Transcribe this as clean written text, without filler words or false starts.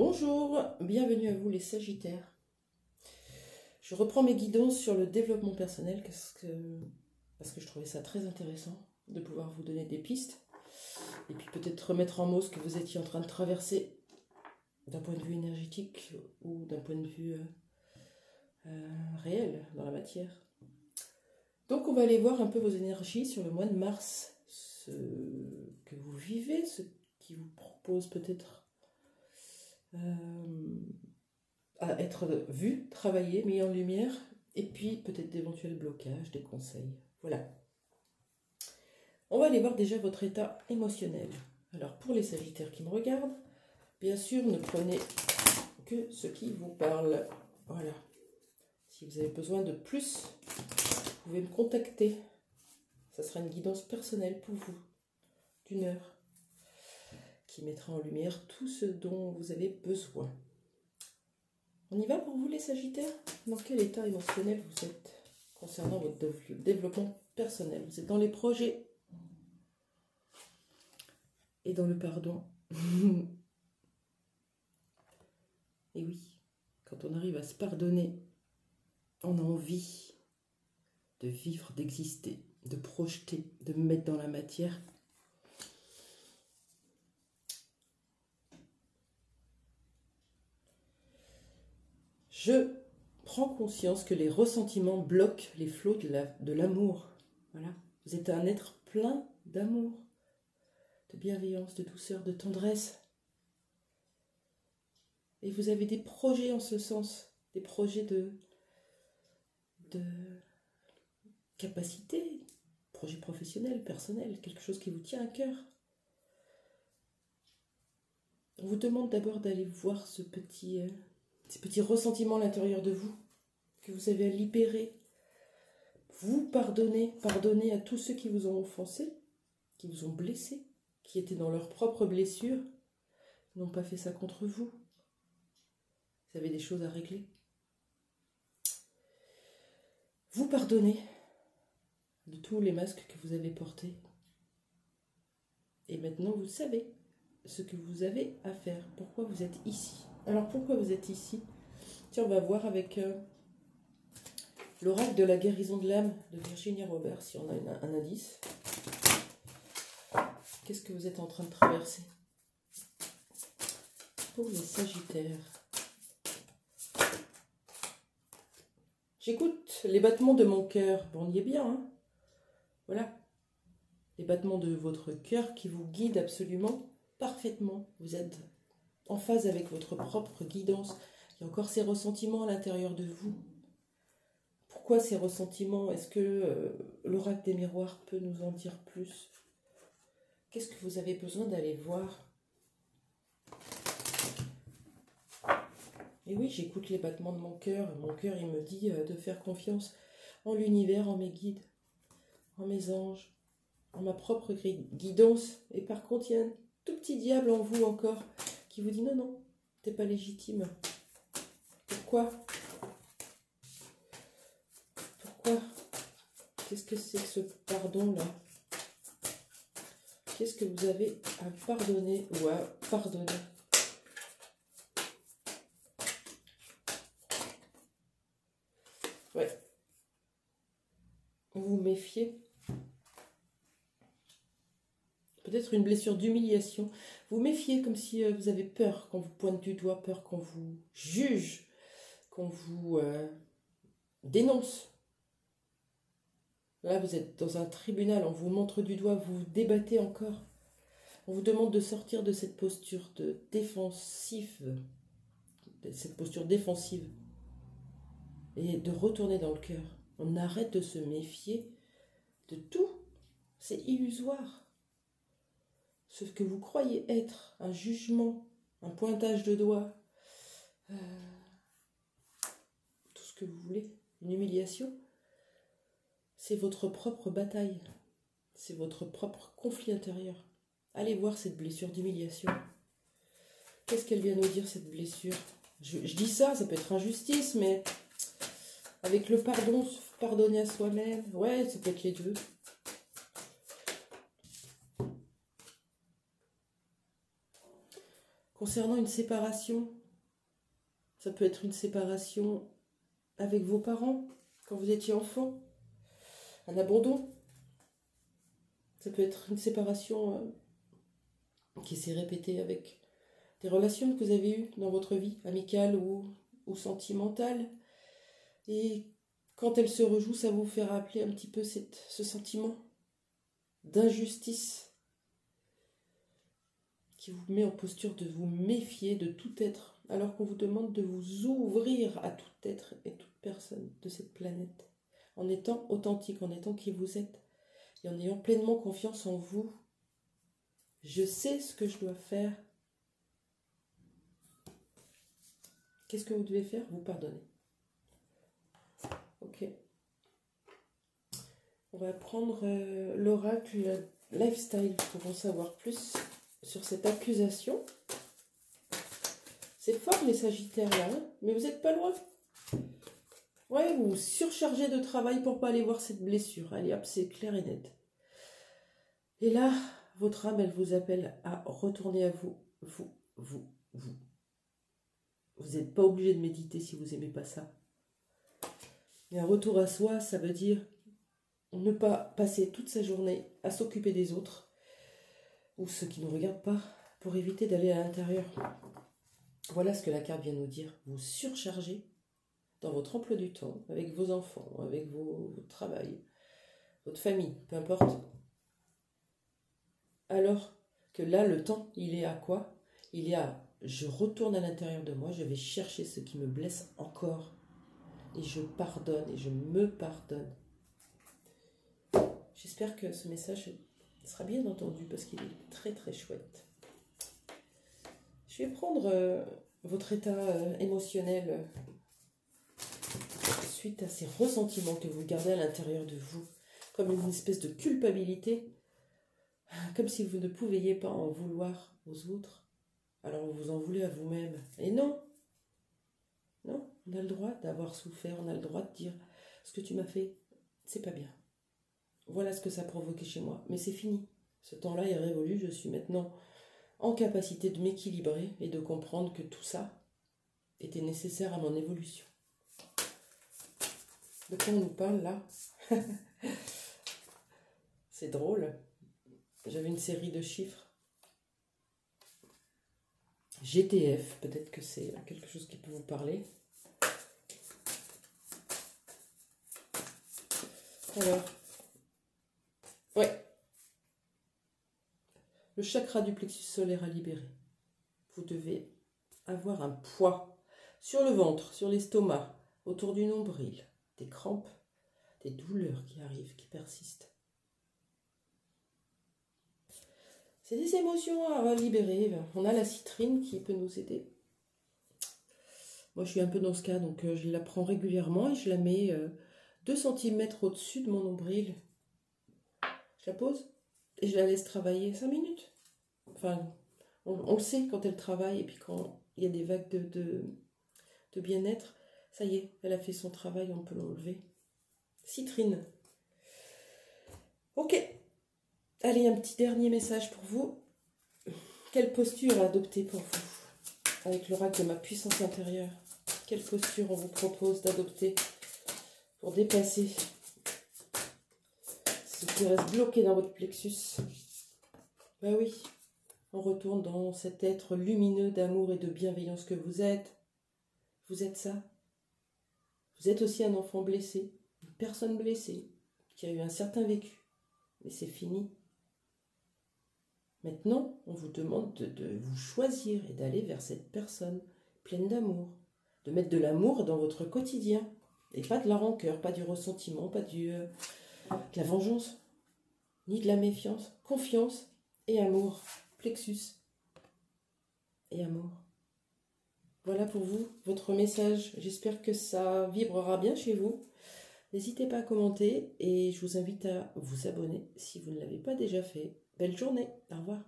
Bonjour, bienvenue à vous les Sagittaires. Je reprends mes guidances sur le développement personnel parce que je trouvais ça très intéressant de pouvoir vous donner des pistes et puis peut-être remettre en mots ce que vous étiez en train de traverser d'un point de vue énergétique ou d'un point de vue réel dans la matière. Donc on va aller voir un peu vos énergies sur le mois de mars, ce que vous vivez, ce qui vous propose peut-être à être vu, travaillé, mis en lumière, et puis peut-être d'éventuels blocages, des conseils. Voilà. On va aller voir déjà votre état émotionnel. Alors pour les Sagittaires qui me regardent, bien sûr, ne prenez que ce qui vous parle. Voilà. Si vous avez besoin de plus, vous pouvez me contacter. Ça sera une guidance personnelle pour vous, d'une heure, qui mettra en lumière tout ce dont vous avez besoin. On y va pour vous les Sagittaires? Dans quel état émotionnel vous êtes concernant votre développement personnel? Vous êtes dans les projets et dans le pardon. Et oui, quand on arrive à se pardonner, on a envie de vivre, d'exister, de projeter, de mettre dans la matière. Je prends conscience que les ressentiments bloquent les flots de l'amour. Voilà. Vous êtes un être plein d'amour, de bienveillance, de douceur, de tendresse. Et vous avez des projets en ce sens, des projets de capacité, projets professionnels, personnels, quelque chose qui vous tient à cœur. On vous demande d'abord d'aller voir ces petits ressentiments à l'intérieur de vous, que vous avez à libérer. Vous pardonnez à tous ceux qui vous ont offensé, qui vous ont blessé, qui étaient dans leurs propres blessures, n'ont pas fait ça contre vous. Vous avez des choses à régler. Vous pardonnez de tous les masques que vous avez portés. Et maintenant, vous savez ce que vous avez à faire. Pourquoi vous êtes ici? Alors, pourquoi vous êtes ici? Tiens, on va voir avec l'oracle de la guérison de l'âme de Virginia Robert, si on a un indice. Qu'est-ce que vous êtes en train de traverser? Pour les Sagittaires. J'écoute les battements de mon cœur. Bon, on y est bien, hein? Voilà. Les battements de votre cœur qui vous guident absolument parfaitement. Vous êtes en phase avec votre propre guidance. Il y a encore ces ressentiments à l'intérieur de vous. Pourquoi ces ressentiments? Est-ce que l'oracle des miroirs peut nous en dire plus? Qu'est-ce que vous avez besoin d'aller voir? Et oui, j'écoute les battements de mon cœur. Mon cœur, il me dit de faire confiance en l'univers, en mes guides, en mes anges, en ma propre guidance. Et par contre, il y a un tout petit diable en vous encore qui vous dit non, non, t'es pas légitime. Pourquoi? Qu'est-ce que c'est que ce pardon-là? Qu'est-ce que vous avez à pardonner ou à pardonner? Ouais. Vous vous méfiez. Peut-être une blessure d'humiliation. Vous méfiez comme si vous avez peur qu'on vous pointe du doigt, peur qu'on vous juge, qu'on vous dénonce. Là, vous êtes dans un tribunal, on vous montre du doigt, vous vous débattez encore. On vous demande de sortir de cette posture défensive et de retourner dans le cœur. On arrête de se méfier de tout. C'est illusoire. Ce que vous croyez être un jugement, un pointage de doigt, tout ce que vous voulez, une humiliation, c'est votre propre bataille, c'est votre propre conflit intérieur. Allez voir cette blessure d'humiliation. Qu'est-ce qu'elle vient nous dire, cette blessure? Je dis ça, ça peut être injustice, mais avec le pardon, pardonner à soi-même, ouais, ça peut être les deux. Concernant une séparation, ça peut être une séparation avec vos parents quand vous étiez enfant, un abandon. Ça peut être une séparation qui s'est répétée avec des relations que vous avez eues dans votre vie, amicale ou sentimentale. Et quand elle se rejoue, ça vous fait rappeler un petit peu ce sentiment d'injustice qui vous met en posture de vous méfier de tout être, alors qu'on vous demande de vous ouvrir à tout être et toute personne de cette planète, en étant authentique, en étant qui vous êtes, et en ayant pleinement confiance en vous. Je sais ce que je dois faire. Qu'est-ce que vous devez faire? Vous pardonner. Ok. On va prendre l'oracle lifestyle pour en savoir plus sur cette accusation. C'est fort les Sagittaires là, hein, mais vous n'êtes pas loin. Ouais, vous vous surchargez de travail pour pas aller voir cette blessure. Allez hop, c'est clair et net. Et là, votre âme, elle vous appelle à retourner à vous. Vous n'êtes pas obligé de méditer si vous n'aimez pas ça. Et un retour à soi, ça veut dire ne pas passer toute sa journée à s'occuper des autres ou ceux qui ne regardent pas pour éviter d'aller à l'intérieur. Voilà ce que la carte vient nous dire. Vous surchargez dans votre emploi du temps, avec vos enfants, avec votre travail, votre famille, peu importe. Alors que là, le temps, il est à quoi? Il est à je retourne à l'intérieur de moi, je vais chercher ce qui me blesse encore. Et je pardonne et je me pardonne. J'espère que ce message sera bien entendu parce qu'il est très très chouette. Je vais prendre votre état émotionnel suite à ces ressentiments que vous gardez à l'intérieur de vous, comme une espèce de culpabilité, comme si vous ne pouviez pas en vouloir aux autres, alors vous en voulez à vous-même. Et non, non, on a le droit d'avoir souffert, on a le droit de dire ce que tu m'as fait, c'est pas bien. Voilà ce que ça a provoqué chez moi, mais c'est fini. Ce temps-là est révolu, je suis maintenant en capacité de m'équilibrer et de comprendre que tout ça était nécessaire à mon évolution. De quoi on nous parle là? C'est drôle. J'avais une série de chiffres. GTF, peut-être que c'est quelque chose qui peut vous parler. Alors, ouais. Le chakra du plexus solaire à libérer. Vous devez avoir un poids sur le ventre, sur l'estomac, autour du nombril, des crampes, des douleurs qui arrivent, qui persistent. C'est des émotions à libérer. On a la citrine qui peut nous aider. Moi, je suis un peu dans ce cas, donc je la prends régulièrement et je la mets 2 cm au-dessus de mon nombril. Je la pose et je la laisse travailler 5 minutes. Enfin, on le sait quand elle travaille et puis quand il y a des vagues de bien-être, ça y est, elle a fait son travail, on peut l'enlever. Citrine. Ok. Allez, un petit dernier message pour vous. Quelle posture adopter pour vous? Avec l'oracle de ma puissance intérieure. Quelle posture on vous propose d'adopter pour dépasser ce qui reste bloqué dans votre plexus? Ben oui, on retourne dans cet être lumineux d'amour et de bienveillance que vous êtes. Vous êtes ça. Vous êtes aussi un enfant blessé, une personne blessée, qui a eu un certain vécu. Mais c'est fini. Maintenant, on vous demande de vous choisir et d'aller vers cette personne pleine d'amour. De mettre de l'amour dans votre quotidien. Et pas de la rancœur, pas du ressentiment, pas de la vengeance, ni de la méfiance. Confiance et amour. Plexus et amour. Voilà pour vous, votre message. J'espère que ça vibrera bien chez vous. N'hésitez pas à commenter et je vous invite à vous abonner si vous ne l'avez pas déjà fait. Belle journée, au revoir.